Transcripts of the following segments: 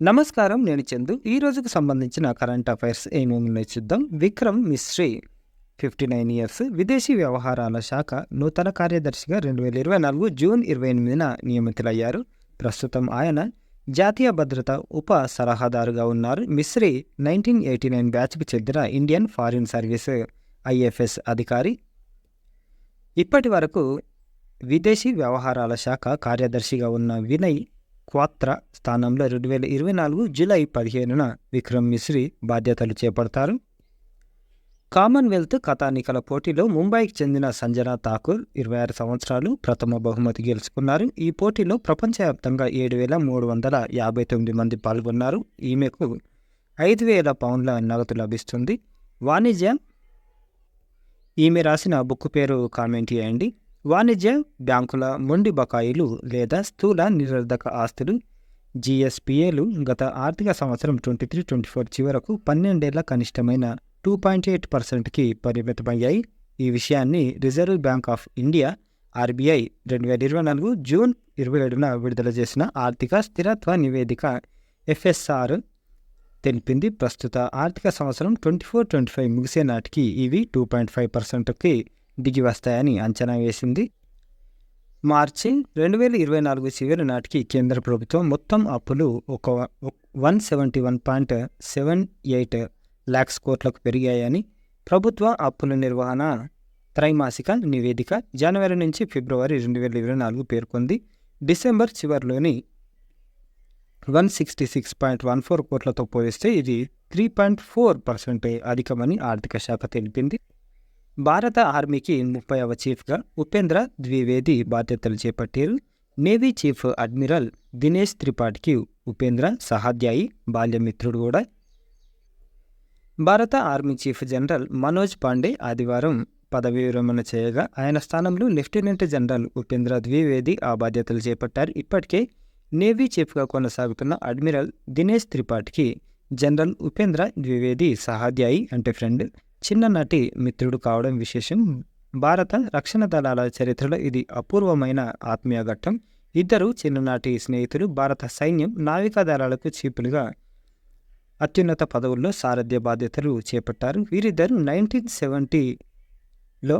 నమస్కారం. నేను చందు. ఈ రోజుకు సంబంధించిన కరెంట్ అఫైర్స్ ఏమేమున్నాయో చూద్దాం. విక్రమ్ మిస్రీ 59 ఇయర్స్ విదేశీ వ్యవహారాల శాఖ నూతన కార్యదర్శిగా 2024 జూన్ 28న నియమితులయ్యారు. ప్రస్తుతం ఆయన జాతీయ భద్రత ఉప సలహాదారుగా ఉన్నారు. మిస్రీ 1989 బ్యాచ్కు చెందిన ఇండియన్ ఫారిన్ సర్వీస్ ఐఎఫ్ఎస్ అధికారి. ఇప్పటి వరకు విదేశీ వ్యవహారాల శాఖ కార్యదర్శిగా ఉన్న వినయ్ క్వాత్రా స్థానంలో 2024 జూలై 15న విక్రమ్ మిస్రీ బాధ్యతలు చేపడతారు. కామన్వెల్త్ కథానికల పోటీలో ముంబైకి చెందిన సంజనా ఠాకూర్ 26 సంవత్సరాలు ప్రథమ బహుమతి గెలుచుకున్నారు. ఈ పోటీలో ప్రపంచవ్యాప్తంగా 7,359 మంది పాల్గొన్నారు. ఈమెకు 5,000 పౌండ్ల నగదు లభిస్తుంది. వాణిజ్య ఈమె రాసిన బుక్ పేరు కామెంట్ చేయండి. వాణిజ్య బ్యాంకుల మొండి బకాయిలు లేదా స్థూల నిరర్ధక ఆస్తులు జిఎస్పిఏలు గత ఆర్థిక సంవత్సరం 23-24 చివరకు 12 ఏళ్ల కనిష్టమైన 2.8%కి పరిమితమయ్యాయి. ఈ విషయాన్ని reserve bank of India RBI 2024 June 27న విడుదల చేసిన ఆర్థిక స్థిరత్వ నివేదిక ఎఫ్ఎస్ఆర్ తెలిపింది. ప్రస్తుత ఆర్థిక సంవత్సరం 24-25 ముగిసే నాటికి ఇవి 2.5%కి దిగి వస్తాయని అంచనా వేసింది. మార్చి 2024 చివరి నాటికి కేంద్ర ప్రభుత్వం మొత్తం అప్పులు 171.78 లాక్స్ కోట్లకు పెరిగాయని ప్రభుత్వ అప్పుల నిర్వహణ త్రైమాసిక నివేదిక జనవరి నుంచి ఫిబ్రవరి 2024 పేర్కొంది. డిసెంబర్ చివరిలోని 166.14 కోట్లతో పోలిస్తే ఇది 3.4% అధికమని ఆర్థిక శాఖ తెలిపింది. భారత ఆర్మీకి 30వ చీఫ్గా ఉపేంద్ర ద్వివేది బాధ్యతలు చేపట్టారు. నేవీ చీఫ్ అడ్మిరల్ దినేష్ త్రిపాఠికి ఉపేంద్ర సహాధ్యాయి, బాల్యమిత్రుడు కూడా. భారత army chief general Manoj Pandey ఆదివారం పదవీ విరమణ చేయగా ఆయన స్థానంలో లెఫ్టినెంట్ జనరల్ ఉపేంద్ర ద్వివేది ఆ బాధ్యతలు చేపట్టారు. ఇప్పటికే నేవీ చీఫ్గా కొనసాగుతున్న అడ్మిరల్ దినేష్ త్రిపాఠికి జనరల్ ఉపేంద్ర ద్వివేది సహాధ్యాయి అంటే ఫ్రెండ్, చిన్ననాటి మిత్రుడు కావడం విశేషం. భారత రక్షణ దళాల చరిత్రలో ఇది అపూర్వమైన ఆత్మీయ ఘట్టం. ఇద్దరు చిన్ననాటి స్నేహితులు భారత సైన్యం నావికా దళాలకు చీఫ్లుగా అత్యున్నత పదవుల్లో సారథ్య బాధ్యతలు చేపట్టారు. వీరిద్దరు 1970లో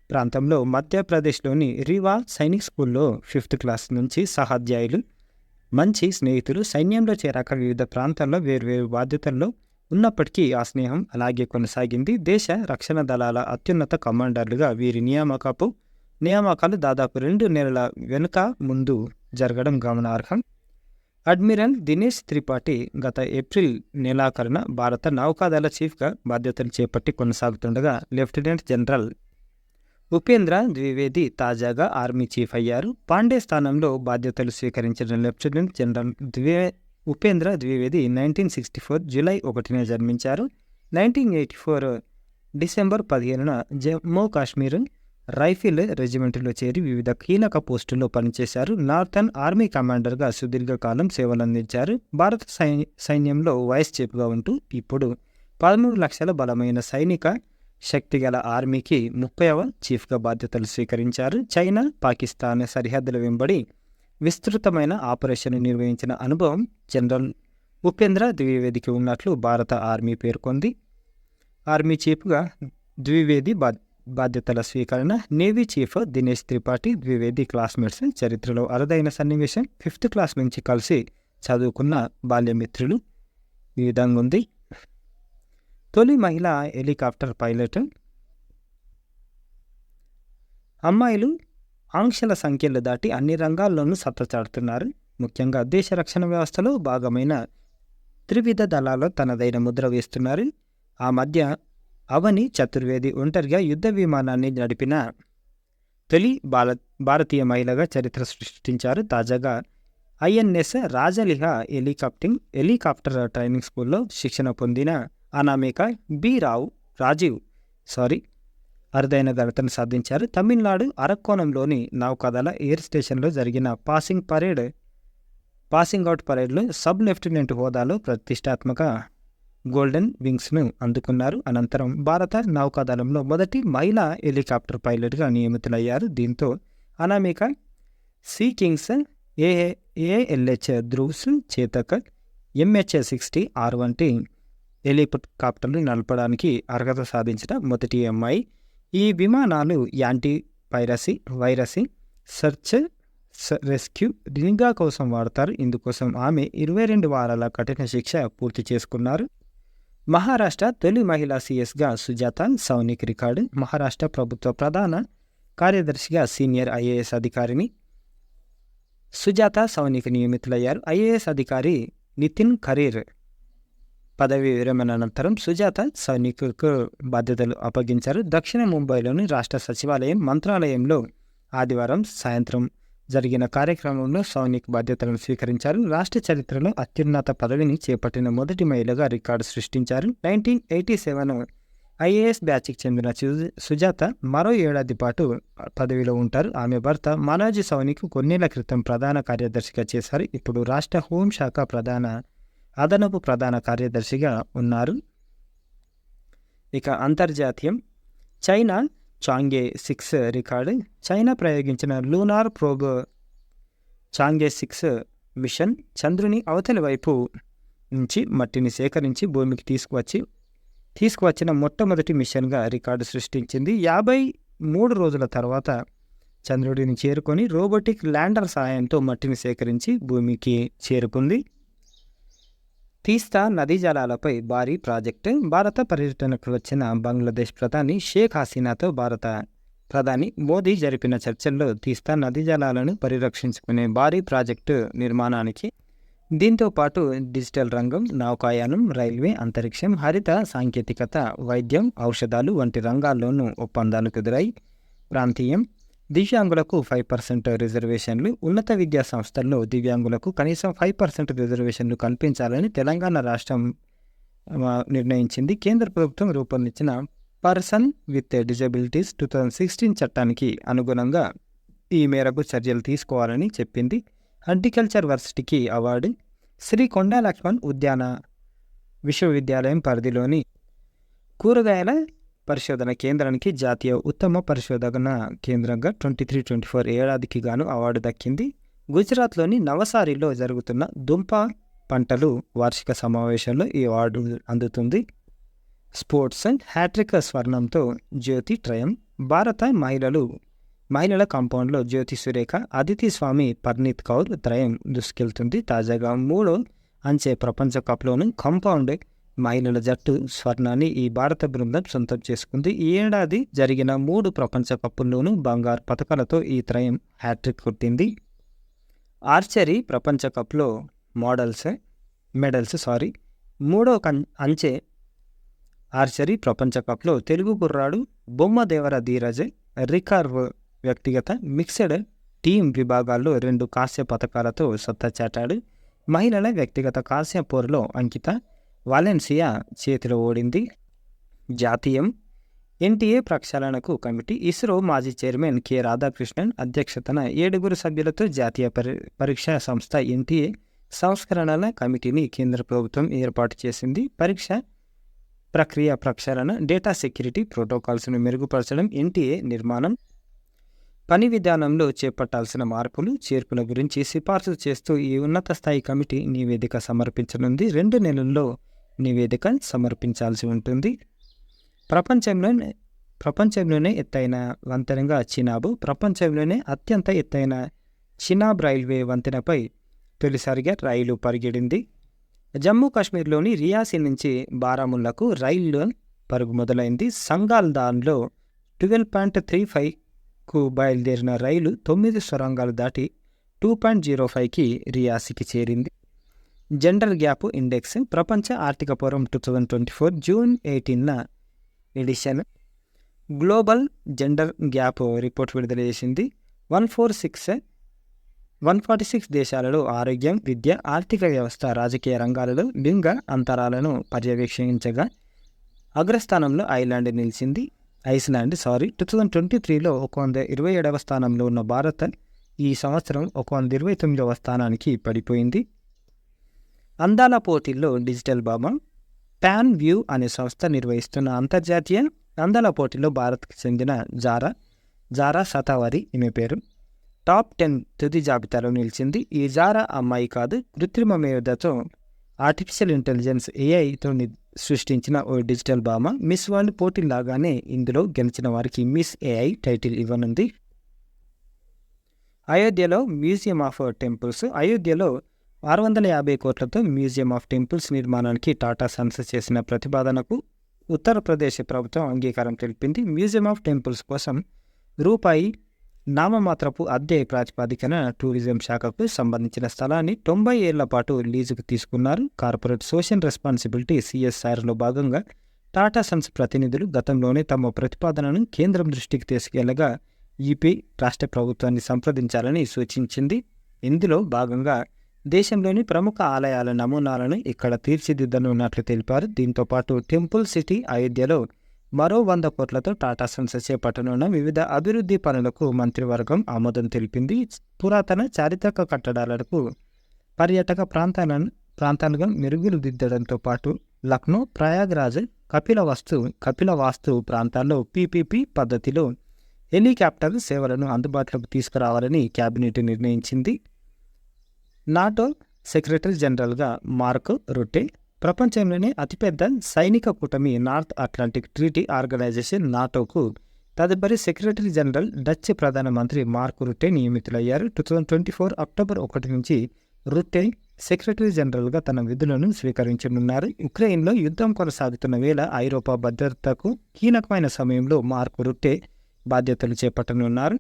ప్రాంతంలో మధ్యప్రదేశ్లోని రీవా సైనిక్ స్కూల్లో 5th క్లాస్ నుంచి సహాధ్యాయులు. మంచి స్నేహితులు. సైన్యంలో చేరాక వివిధ ప్రాంతాల్లో వేర్వేరు బాధ్యతల్లో ఉన్నప్పటికీ ఆ స్నేహం అలాగే కొనసాగింది. దేశ రక్షణ దళాల అత్యున్నత కమాండర్లుగా వీరి నియామకాలు దాదాపు 2 నెలల వెనుక ముందు జరగడం గమనార్హం. అడ్మిరల్ దినేష్ త్రిపాఠి గత ఏప్రిల్ నెలాఖరున భారత నౌకాదళ చీఫ్గా బాధ్యతలు చేపట్టి కొనసాగుతుండగా లెఫ్టినెంట్ జనరల్ ఉపేంద్ర ద్వివేది తాజాగా ఆర్మీ చీఫ్ అయ్యారు. పాండే స్థానంలో బాధ్యతలు స్వీకరించిన lieutenant general Upendra Dwivedi 1964 July 1న జన్మించారు. 1984 డిసెంబర్ 15న జమ్మూ కాశ్మీర్ రైఫిల్ రెజిమెంట్లో చేరి వివిధ కీలక పోస్టుల్లో పనిచేశారు. నార్థన్ ఆర్మీ కమాండర్గా సుదీర్ఘకాలం సేవలందించారు. భారత సైన్యంలో వైస్ చీఫ్గా ఉంటూ ఇప్పుడు 13 లక్షల బలమైన సైనిక శక్తిగల ఆర్మీకి 30వ చీఫ్గా బాధ్యతలు స్వీకరించారు. చైనా, పాకిస్తాన్ సరిహద్దుల వెంబడి విస్తృతమైన ఆపరేషన్ నిర్వహించిన అనుభవం జనరల్ ఉపేంద్ర ద్వివేదికి ఉన్నట్లు భారత ఆర్మీ పేర్కొంది. ఆర్మీ చీఫ్గా ద్వివేది బాధ్యతల స్వీకరణ. Navy chief Dinesh Tripathi, Dwivedi classmates. చరిత్రలో అరుదైన సన్నివేశం. 5th క్లాస్ నుంచి కలిసి చదువుకున్న బాల్యమిత్రులు. ఈ విధంగా ఉంది. తొలి మహిళా హెలికాప్టర్ పైలట్. అమ్మాయిలు ఆంక్షల సంఖ్యలు దాటి అన్ని రంగాల్లోనూ సత్తా చాటుతున్నారు. ముఖ్యంగా దేశ రక్షణ వ్యవస్థలో భాగమైన త్రివిధ దళాల్లో తనదైన ముద్ర వేస్తున్నారు. ఆ మధ్య అవని చతుర్వేది ఒంటరిగా యుద్ధ విమానాన్ని నడిపిన తొలి భారతీయ మహిళగా చరిత్ర సృష్టించారు. తాజాగా ఐఎన్ఎస్ రాజలిహ హెలికాప్టర్ ట్రైనింగ్ స్కూల్లో శిక్షణ పొందిన అనామిక రాజీవ్ అరుదైన ఘనతను సాధించారు. తమిళనాడు అరక్కోణంలోని నౌకాదళ ఎయిర్ స్టేషన్లో జరిగిన పాసింగ్ అవుట్ పరేడ్లో సబ్ లెఫ్టినెంట్ హోదాలో ప్రతిష్టాత్మక గోల్డెన్ వింగ్స్ను అందుకున్నారు. అనంతరం భారత నౌకాదళంలో మొదటి మహిళా హెలికాప్టర్ పైలట్గా నియమితులయ్యారు. దీంతో అనామిక సీ కింగ్స్ ఏఎల్హెచ్ ధ్రువ్స్ చేతక్ MH-60R వంటి హెలికాప్టర్లు నడపడానికి అర్హత సాధించిన మొదటి అమ్మాయి. ఈ విమానాలు యాంటీ వైరసీ, సెర్చ్ రెస్క్యూ, నిఘా కోసం వాడతారు. ఇందుకోసం ఆమె 22 వారాల కఠిన శిక్ష పూర్తి చేసుకున్నారు. మహారాష్ట్ర తొలి మహిళా సీఎస్గా సుజాత సౌనిక్ రికార్డు. మహారాష్ట్ర ప్రభుత్వ ప్రధాన కార్యదర్శిగా సీనియర్ ఐఏఎస్ అధికారిని సుజాత సౌనిక్ నియమితులయ్యారు. ఐఏఎస్ అధికారి నితిన్ ఖరీర్ పదవి విరమణ అనంతరం సుజాత సౌనిక్కు బాధ్యతలు అప్పగించారు. దక్షిణ ముంబైలోని రాష్ట్ర సచివాలయం మంత్రాలయంలో ఆదివారం సాయంత్రం జరిగిన కార్యక్రమంలో సౌనిక్ బాధ్యతలను స్వీకరించారు. రాష్ట్ర చరిత్రలో అత్యున్నత పదవిని చేపట్టిన మొదటి మహిళగా రికార్డు సృష్టించారు. 1987 ఐఏఎస్ బ్యాచ్కి చెందిన సుజాత మరో ఏడాది పాటు పదవిలో ఉంటారు. ఆమె భర్త మనోజ్ సౌనిక్ కొన్నేళ్ల క్రితం ప్రధాన కార్యదర్శిగా చేశారు. ఇప్పుడు రాష్ట్ర హోంశాఖ అదనపు ప్రధాన కార్యదర్శిగా ఉన్నారు. ఇక అంతర్జాతీయం. China చాంగే 6 record. చైనా ప్రయోగించిన లూనార్ ప్రోబ్ చాంగే 6 మిషన్ చంద్రుని అవతలి వైపు నుంచి మట్టిని సేకరించి భూమికి తీసుకువచ్చిన మొట్టమొదటి మిషన్గా రికార్డు సృష్టించింది. 53 రోజుల తర్వాత చంద్రుడిని చేరుకొని రోబోటిక్ ల్యాండర్ సాయంతో మట్టిని సేకరించి భూమికి చేరుకుంది. తీస్తా నదీ జలాలపై భారీ ప్రాజెక్టు. భారత పర్యటనకు వచ్చిన బంగ్లాదేశ్ ప్రధాని షేక్ హసీనాతో భారత ప్రధాని మోదీ జరిపిన చర్చల్లో తీస్తా నదీ జలాలను పరిరక్షించుకునే భారీ ప్రాజెక్టు నిర్మాణానికి, దీంతో పాటు డిజిటల్ రంగం, నౌకాయానం, రైల్వే, అంతరిక్షం, హరిత సాంకేతికత, వైద్యం, ఔషధాలు వంటి రంగాల్లోనూ ఒప్పందాలు కుదిరాయి. ప్రాంతీయం. దివ్యాంగులకు 5% రిజర్వేషన్లు. ఉన్నత విద్యా సంస్థల్లో దివ్యాంగులకు కనీసం 5% రిజర్వేషన్లు కల్పించాలని తెలంగాణ రాష్ట్రం నిర్ణయించింది. కేంద్ర ప్రభుత్వం రూపొందించిన పర్సన్ విత్ డిజబిలిటీస్ 2016 చట్టానికి అనుగుణంగా ఈ మేరకు చర్యలు తీసుకోవాలని చెప్పింది. హార్టికల్చర్ వర్సిటీకి అవార్డు. శ్రీ కొండా లక్ష్మణ్ ఉద్యాన విశ్వవిద్యాలయం పరిధిలోని కూరగాయల పరిశోధన కేంద్రానికి జాతీయ ఉత్తమ పరిశోధన కేంద్రంగా 23-24 ఏడాదికి గాను అవార్డు దక్కింది. గుజరాత్లోని నవసారిలో జరుగుతున్న దుంప పంటలు వార్షిక సమావేశంలో ఈ అవార్డు అందుతుంది. స్పోర్ట్స్. హ్యాట్రిక్ స్వర్ణంతో జ్యోతి ట్రయం. భారత మహిళల కాంపౌండ్లో జ్యోతి సురేఖ, అదితి స్వామి, పర్నీత్ కౌర్ త్రయం దూసుకెళ్తుంది. తాజాగా 3వ అంచె ప్రపంచ కప్లోని కాంపౌండ్ మహిళల జట్టు స్వర్ణాన్ని ఈ భారత బృందం సొంతం చేసుకుంది. ఈ ఏడాది జరిగిన 3 ప్రపంచ కప్పుల్లోనూ బంగారు పతకాలతో ఈ త్రయం హ్యాట్రిక్ కొట్టింది. ఆర్చరీ ప్రపంచ కప్లో మెడల్స్ 3వ అంచె ఆర్చరీ ప్రపంచ కప్లో తెలుగు కుర్రాడు బొమ్మదేవర ధీరజ్ రికర్వ్ వ్యక్తిగత, మిక్స్డ్ టీం విభాగాల్లో 2 కాంస్య పతకాలతో సత్తా చాటాడు. మహిళల వ్యక్తిగత కాంస్య పోరులో అంకిత వాలెన్సియా చేతిలో ఓడింది. జాతీయం. NTA ప్రక్షాళనకు committee. ఇస్రో మాజీ చైర్మన్ కె రాధాకృష్ణన్ అధ్యక్షతన 7 సభ్యులతో జాతీయ పరీక్షా సంస్థ ఎన్టీఏ సంస్కరణల కమిటీని కేంద్ర ప్రభుత్వం ఏర్పాటు చేసింది. పరీక్ష ప్రక్రియ ప్రక్షాళన, డేటా సెక్యూరిటీ ప్రోటోకాల్స్ను మెరుగుపరచడం ఎన్టీఏ నిర్మాణం. పని విధానంలో చేపట్టాల్సిన మార్పులు చేర్పుల గురించి సిఫార్సు చేస్తూ ఈ ఉన్నత స్థాయి కమిటీ నివేదిక సమర్పించనుంది. 2 నెలల్లో నివేదిక సమర్పించాల్సి ఉంటుంది. ప్రపంచంలోనే ఎత్తైన వంతెనగా చినాబ్. ప్రపంచంలోనే అత్యంత ఎత్తైన చినాబ్ రైల్వే వంతెనపై తొలిసారిగా రైలు పరిగెడింది. జమ్మూ కాశ్మీర్లోని రియాసీ నుంచి బారాముల్లాకు రైలు పరుగు మొదలైంది. సంగాల్దాన్లో 12.35కు బయలుదేరిన రైలు 9 సొరంగాలు దాటి 2.05కి రియాసీకి చేరింది. Gender gap index. ప్రపంచ ఆర్థిక ఫోరం 2024 జూన్ 18న edition global gender gap report విడుదల చేసింది. 146 దేశాలలో ఆరోగ్యం, విద్య, ఆర్థిక వ్యవస్థ, రాజకీయ రంగాలలో లింగ అంతరాలను పర్యవేక్షించగా అగ్రస్థానంలో ఐస్లాండ్ 2023లో 127వ స్థానంలో ఉన్న భారత్ ఈ సంవత్సరం 129వ స్థానానికి పడిపోయింది. అందాల పోటీల్లో డిజిటల్ బాబా. ప్యాన్ వ్యూ అనే సంస్థ నిర్వహిస్తున్న అంతర్జాతీయ అందాల పోటీల్లో భారత్కు చెందిన జారా సతావరి ఈమె పేరు టాప్ 10 తుది జాబితాలో నిలిచింది. ఈ జారా అమ్మాయి కాదు, కృత్రిమ మేధతో ఆర్టిఫిషియల్ ఇంటెలిజెన్స్ ఏఐతో సృష్టించిన ఓ డిజిటల్ భామ. మిస్ వరల్డ్ పోటీ లాగానే ఇందులో గెలిచిన వారికి మిస్ ఏఐ టైటిల్ ఇవ్వనుంది. అయోధ్యలో మ్యూజియం ఆఫ్ టెంపుల్స్. అయోధ్యలో 650 కోట్లతో మ్యూజియం ఆఫ్ టెంపుల్స్ నిర్మాణానికి టాటా సన్స్ చేసిన ప్రతిపాదనకు ఉత్తరప్రదేశ్ ప్రభుత్వం అంగీకారం తెలిపింది. మ్యూజియం ఆఫ్ టెంపుల్స్ కోసం రూపాయి నామమాత్రపు అద్దె ప్రాతిపదికన టూరిజం శాఖకు సంబంధించిన స్థలాన్ని 90 ఏళ్ల పాటు లీజుకు తీసుకున్నారు. కార్పొరేట్ సోషల్ రెస్పాన్సిబిలిటీ CSRలో భాగంగా టాటా సన్స్ ప్రతినిధులు గతంలోనే తమ ప్రతిపాదనను కేంద్రం దృష్టికి తీసుకెళ్లగా యూపీ రాష్ట్ర ప్రభుత్వాన్ని సంప్రదించాలని సూచించింది. ఇందులో భాగంగా దేశంలోని ప్రముఖ ఆలయాల నమూనాలను ఇక్కడ తీర్చిదిద్దనున్నట్లు తెలిపారు. దీంతోపాటు టెంపుల్ సిటీ అయోధ్యలో మరో 100 కోట్లతో టాటా సన్స్ చేపట్టనున్న వివిధ అభివృద్ధి పనులకు మంత్రివర్గం ఆమోదం తెలిపింది. పురాతన చారిత్రక కట్టడాలకు పర్యాటక ప్రాంతాలుగా మెరుగుదిద్దడంతో పాటు లక్నో, ప్రయాగ్రాజ్, కపిలవాస్తు ప్రాంతాల్లో PPP పద్ధతిలో హెలికాప్టర్ సేవలను అందుబాటులోకి తీసుకురావాలని కేబినెట్ నిర్ణయించింది. నాటో సెక్రటరీ జనరల్గా మార్క్ రుట్టే. ప్రపంచంలోనే అతిపెద్ద సైనిక కూటమి నార్త్ అట్లాంటిక్ ట్రీటీ ఆర్గనైజేషన్ నాటోకు తదుపరి సెక్రటరీ జనరల్ డచ్ ప్రధానమంత్రి మార్క్ రుట్టే నియమితులయ్యారు. 2024 అక్టోబర్ 1 నుంచి రుట్టే సెక్రటరీ జనరల్గా తన విధులను స్వీకరించనున్నారు. ఉక్రెయిన్లో యుద్ధం కొనసాగుతున్న వేళ ఐరోపా భద్రతకు కీలకమైన సమయంలో మార్క్ రుట్టే బాధ్యతలు చేపట్టనున్నారు.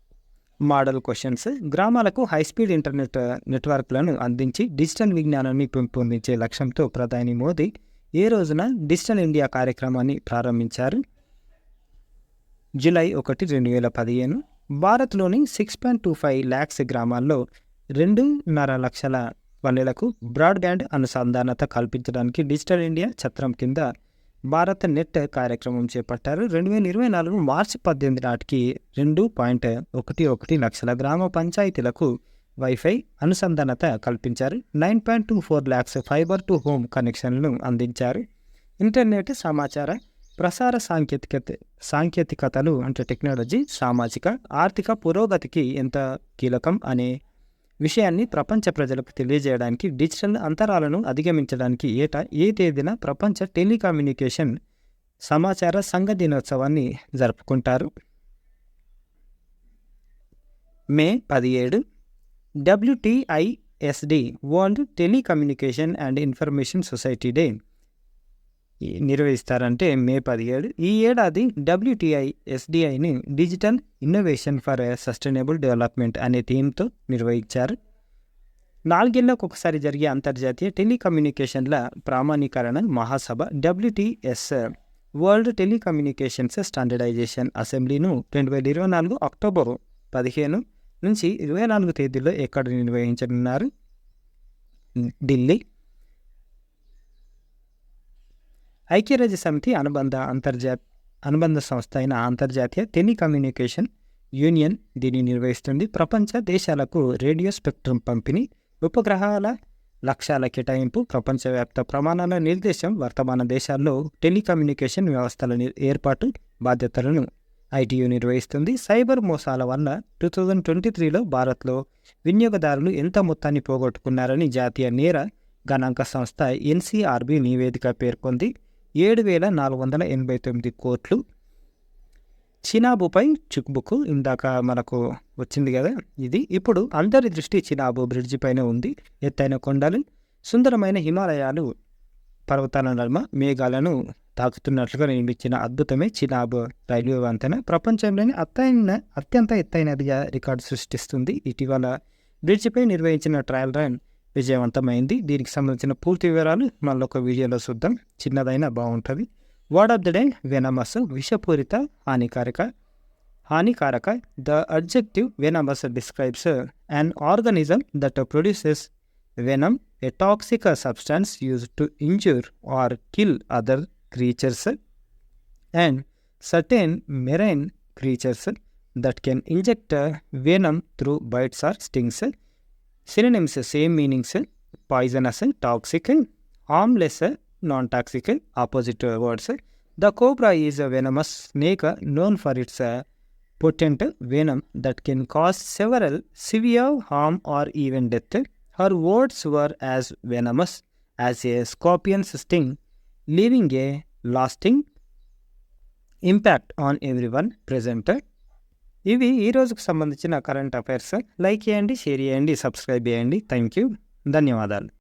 Model questions. గ్రామాలకు హైస్పీడ్ ఇంటర్నెట్ నెట్వర్క్లను అందించి డిజిటల్ విజ్ఞానాన్ని పెంపొందించే లక్ష్యంతో ప్రధాని మోదీ ఏ రోజున డిజిటల్ ఇండియా కార్యక్రమాన్ని ప్రారంభించారు? జూలై 1, 2015. భారత్లోని 6.25 lakhs గ్రామాల్లో 2.5 లక్షల పల్లెలకు బ్రాడ్బ్యాండ్ అనుసంధానత కల్పించడానికి డిజిటల్ ఇండియా ఛత్రం కింద భారత్ నెట్ కార్యక్రమం చేపట్టారు. 2024 మార్చి 18 నాటికి 2.11 లక్షల గ్రామ పంచాయతీలకు వైఫై అనుసంధానత కల్పించారు. 9.24 lakhs ఫైబర్ టు హోమ్ కనెక్షన్లను అందించారు. ఇంటర్నెట్, సమాచార ప్రసార సాంకేతికతలు అంటే టెక్నాలజీ సామాజిక ఆర్థిక పురోగతికి ఎంత కీలకం అనే విషయాన్ని ప్రపంచ ప్రజలకు తెలియజేయడానికి డిజిటల్ అంతరాలను అధిగమించడానికి ఏ తేదీన ప్రపంచ టెలికమ్యూనికేషన్ సమాచార సంఘ దినోత్సవాన్ని జరుపుకుంటారు? May 17. WTISD world telecommunication and information society day నిర్వహిస్తారంటే మే 17. ఈ ఏడాది WTISDని digital innovation for sustainable development అనే థీమ్తో నిర్వహించారు. 4 ఏళ్లకు ఒకసారి జరిగే అంతర్జాతీయ టెలికమ్యూనికేషన్ల ప్రామాణీకరణ మహాసభ WTS వరల్డ్ టెలికమ్యూనికేషన్స్ స్టాండర్డైజేషన్ అసెంబ్లీను 2024 అక్టోబర్ 15 నుంచి 24 తేదీల్లో ఎక్కడ నిర్వహించనున్నారు? ఢిల్లీ. ఐక్యరాజ్య సమితి అనుబంధ సంస్థ అయిన అంతర్జాతీయ టెలికమ్యూనికేషన్ యూనియన్ దీన్ని నిర్వహిస్తుంది. ప్రపంచ దేశాలకు రేడియో స్పెక్ట్రమ్ పంపిణీ, ఉపగ్రహాల లక్ష్యాల కేటాయింపు, ప్రపంచవ్యాప్త ప్రమాణాల నిర్దేశం, వర్తమాన దేశాల్లో టెలికమ్యూనికేషన్ వ్యవస్థల ఏర్పాటు బాధ్యతలను ITU నిర్వహిస్తుంది. సైబర్ మోసాల వల్ల 2023లో భారత్లో వినియోగదారులు ఎంత మొత్తాన్ని పోగొట్టుకున్నారని జాతీయ నేర గణాంక సంస్థ NCRB నివేదిక పేర్కొంది. 7,489 కోట్లు. చినాబుపై చిక్బుక్ ఇందాక మనకు వచ్చింది కదా, ఇది ఇప్పుడు అందరి దృష్టి చినాబు బ్రిడ్జి పైన ఉంది. ఎత్తైన కొండలు, సుందరమైన హిమాలయాలు, పర్వతాల నడుమ మేఘాలను తాకుతున్నట్లుగా నిర్మించిన అద్భుతమే చినాబ్ రైల్వే వంతెన ప్రపంచంలోని అత్యంత ఎత్తైనదిగా రికార్డు సృష్టిస్తుంది. ఇటీవల బ్రిడ్జిపై నిర్వహించిన ట్రయల్ రన్ విజయవంతమైంది. దీనికి సంబంధించిన పూర్తి వివరాలు మళ్ళొక వీడియోలో చూద్దాం, చిన్నదైనా బాగుంటుంది. Word of the day venomous. విషపూరిత, హానికారక. The adjective venomous describes an organism that produces venom, a toxic substance used to injure or kill other creatures, and certain marine creatures that can inject venom through bites or stings. Synonyms, same meanings: poisonous, toxic, harmless, non-toxic, opposite words. The cobra is a venomous snake known for its potent venom that can cause several severe harm or even death. Her words were as venomous as a scorpion's sting, leaving a lasting impact on everyone present. ఇవి ఈ రోజుకు సంబంధించిన current affairs. Like చేయండి, share చేయండి, subscribe చేయండి. Thank you, ధన్యవాదాలు.